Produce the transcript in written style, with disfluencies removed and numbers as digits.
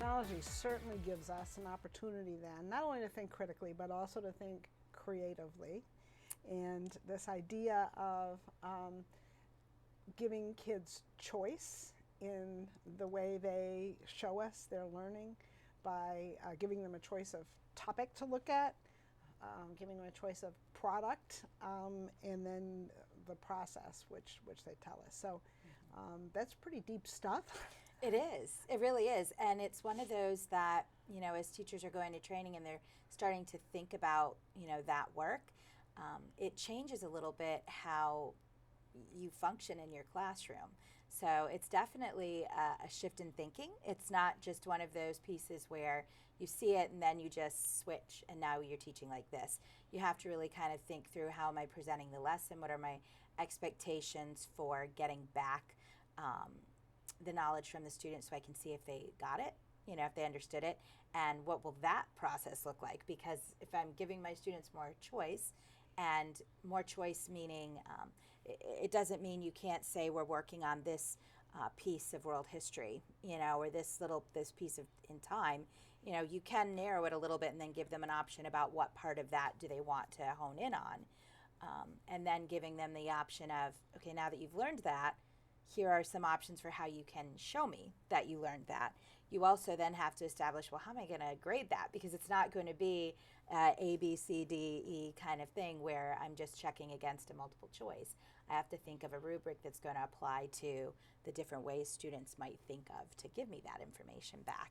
technology certainly gives us an opportunity then, not only to think critically, but also to think creatively. And this idea of giving kids choice in the way they show us their learning by giving them a choice of topic to look at, giving them a choice of product, and then the process which they tell us. So that's pretty deep stuff. It is. It really is. And it's one of those that, as teachers are going to training and they're starting to think about, that work, it changes a little bit how you function in your classroom. So it's definitely a shift in thinking. It's not just one of those pieces where you see it and then you just switch and now you're teaching like this. You have to really kind of think through, how am I presenting the lesson? What are my expectations for getting back the knowledge from the students so I can see if they got it, if they understood it, and what will that process look like? Because if I'm giving my students more choice, and more choice meaning it doesn't mean you can't say we're working on this piece of world history, or this piece of in time. You can narrow it a little bit and then give them an option about what part of that do they want to hone in on, and then giving them the option of, okay, now that you've learned that, here are some options for how you can show me that you learned that. You also then have to establish, well, how am I going to grade that? Because it's not going to be A, B, C, D, E kind of thing where I'm just checking against a multiple choice. I have to think of a rubric that's going to apply to the different ways students might think of to give me that information back.